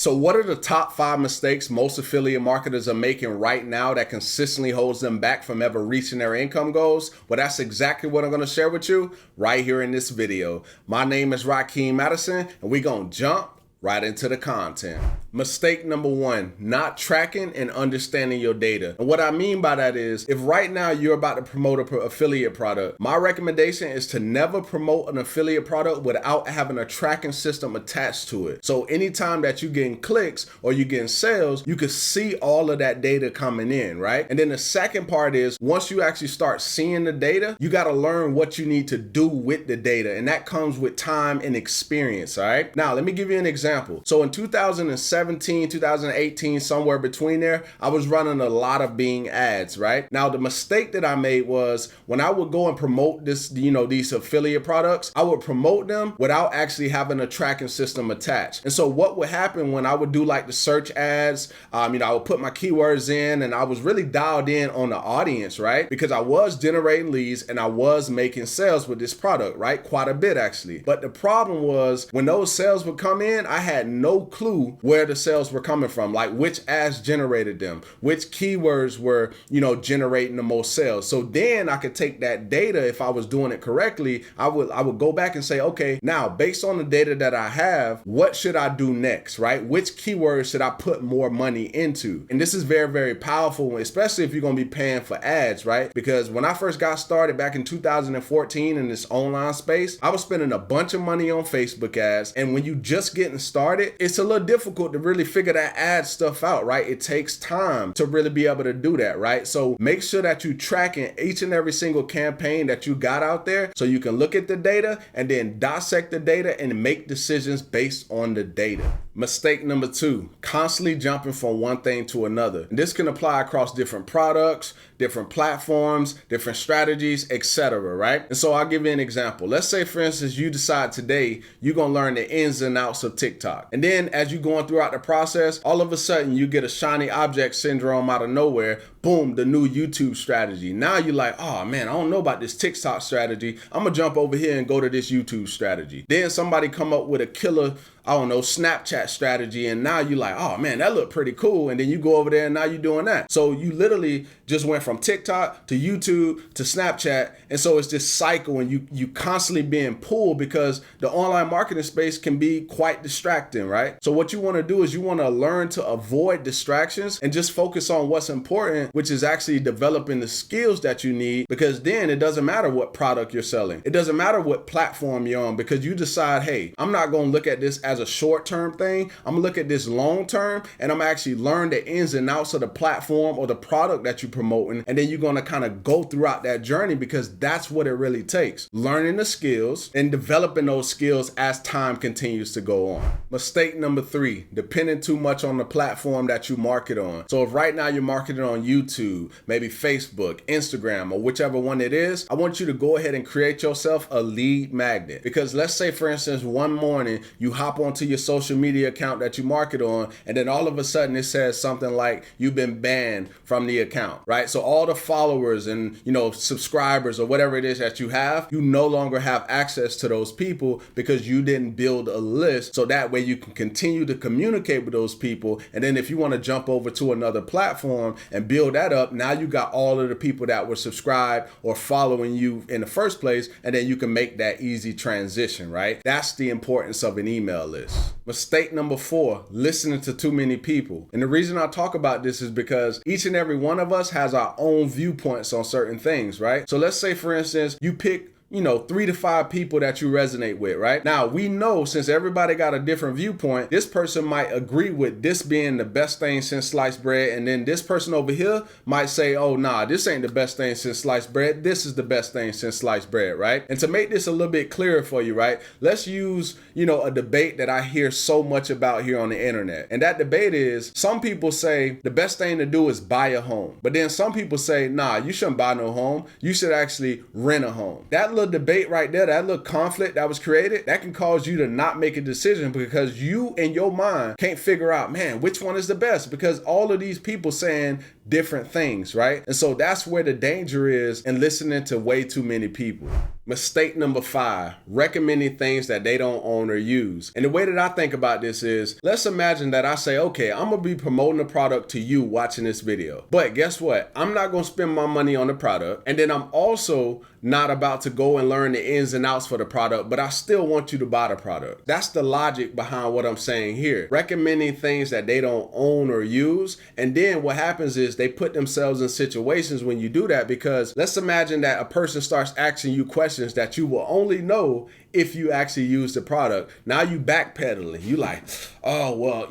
So what are the top 5 mistakes most affiliate marketers are making right now that consistently holds them back from ever reaching their income goals? Well, that's exactly what I'm going to share with you right here in this video. My name is Rakeem Madison, and we're going to jump right into the content. Mistake number 1, not tracking and understanding your data. And what I mean by that is, if right now you're about to promote an affiliate product, my recommendation is to never promote an affiliate product without having a tracking system attached to it. So anytime that you're getting clicks or you're getting sales, you can see all of that data coming in, right? And then the second part is, once you actually start seeing the data, you got to learn what you need to do with the data. And that comes with time and experience, all right? Now, let me give you an example. So in 2017, 2018, somewhere between there, I was running a lot of Bing ads, right? Now, the mistake that I made was when I would go and promote this, these affiliate products, I would promote them without actually having a tracking system attached. And so what would happen when I would do like the search ads, I would put my keywords in and I was really dialed in on the audience, right? Because I was generating leads and I was making sales with this product, right? Quite a bit actually. But the problem was when those sales would come in, I had no clue where the sales were coming from, like which ads generated them, which keywords were, generating the most sales. So then I could take that data, if I was doing it correctly, I would go back and say, okay, now based on the data that I have, what should I do next, right? Which keywords should I put more money into? And this is very, very powerful, especially if you're going to be paying for ads, right? Because when I first got started back in 2014 in this online space, I was spending a bunch of money on Facebook ads. And when you just getting started, it's a little difficult to really figure that ad stuff out, right? It takes time to really be able to do that, right? So make sure that you tracking each and every single campaign that you got out there so you can look at the data and then dissect the data and make decisions based on the data. Mistake number 2, constantly jumping from one thing to another. And this can apply across different products, different platforms, different strategies, etc., right? And so I'll give you an example. Let's say, for instance, you decide today you're going to learn the ins and outs of TikTok. And then as you're going throughout the process, all of a sudden you get a shiny object syndrome out of nowhere. Boom, the new YouTube strategy. Now you're like, oh man, I don't know about this TikTok strategy. I'm going to jump over here and go to this YouTube strategy. Then somebody come up with a killer, Snapchat strategy. And now you're like, oh man, that looked pretty cool. And then you go over there and now you're doing that. So you literally just went from TikTok to YouTube to Snapchat. And so it's this cycle and you constantly being pulled because the online marketing space can be quite distracting, right? So what you want to do is you want to learn to avoid distractions and just focus on what's important, which is actually developing the skills that you need, because then it doesn't matter what product you're selling. It doesn't matter what platform you're on, because you decide, hey, I'm not going to look at this as a short-term thing. I'm gonna look at this long-term and I'm actually learn the ins and outs of the platform or the product that you're promoting. And then you're gonna kind of go throughout that journey, because that's what it really takes. Learning the skills and developing those skills as time continues to go on. Mistake number 3, depending too much on the platform that you market on. So if right now you're marketing on YouTube, maybe Facebook, Instagram, or whichever one it is, I want you to go ahead and create yourself a lead magnet. Because let's say, for instance, one morning you hop onto your social media account that you market on, and then all of a sudden it says something like you've been banned from the account, right? So all the followers and subscribers or whatever it is that you have, you no longer have access to those people because you didn't build a list, so that way you can continue to communicate with those people. And then if you want to jump over to another platform and build that up, now you got all of the people that were subscribed or following you in the first place, and then you can make that easy transition, right? That's the importance of an email list. Mistake number 4, listening to too many people. And the reason I talk about this is because each and every one of us has our own viewpoints on certain things, right? So let's say, for instance, you pick 3 to 5 people that you resonate with, right? Now, we know since everybody got a different viewpoint, this person might agree with this being the best thing since sliced bread. And then this person over here might say, oh, nah, this ain't the best thing since sliced bread. This is the best thing since sliced bread, right? And to make this a little bit clearer for you, right? Let's use, a debate that I hear so much about here on the internet. And that debate is, some people say the best thing to do is buy a home. But then some people say, nah, you shouldn't buy no home. You should actually rent a home. That little debate right there, that little conflict that was created, that can cause you to not make a decision because you in your mind can't figure out, man, which one is the best, because all of these people saying different things, right? And so that's where the danger is in listening to way too many people. Mistake number 5, recommending things that they don't own or use. And the way that I think about this is, let's imagine that I say, okay, I'm gonna be promoting a product to you watching this video. But guess what? I'm not gonna spend my money on the product. And then I'm also not about to go and learn the ins and outs for the product, but I still want you to buy the product. That's the logic behind what I'm saying here. Recommending things that they don't own or use. And then what happens is they put themselves in situations when you do that, because let's imagine that a person starts asking you questions that you will only know if you actually use the product. Now you backpedaling. You like, oh, well,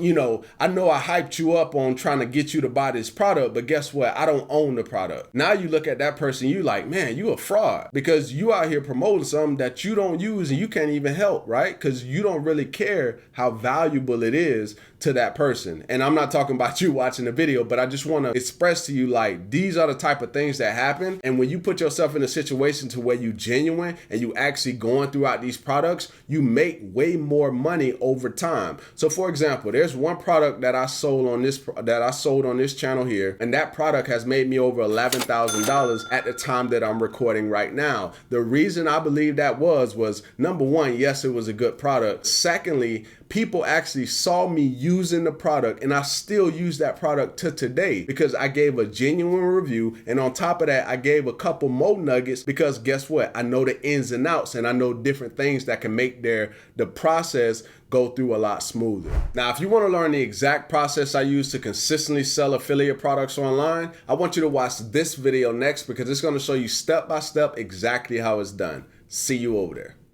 I know I hyped you up on trying to get you to buy this product, but guess what? I don't own the product. Now you look at that person, you like, man, you a fraud, because you out here promoting something that you don't use and you can't even help, right? Because you don't really care how valuable it is to that person. And I'm not talking about you watching the video, but I just want to express to you, like, these are the type of things that happen. And when you put yourself in a situation to where you genuine and you actually going throughout these products, you make way more money over time. So for example, there's one product that I sold on this channel here, and that product has made me over $11,000 at the time that I'm recording right now. The reason I believe that was number one, yes, it was a good product. Secondly, people actually saw me using the product, and I still use that product to today because I gave a genuine review. And on top of that, I gave a couple more nuggets because guess what? I know the ins and outs, and I know different things that can make the process go through a lot smoother. Now, if you want to learn the exact process I use to consistently sell affiliate products online, I want you to watch this video next, because it's going to show you step by step exactly how it's done. See you over there.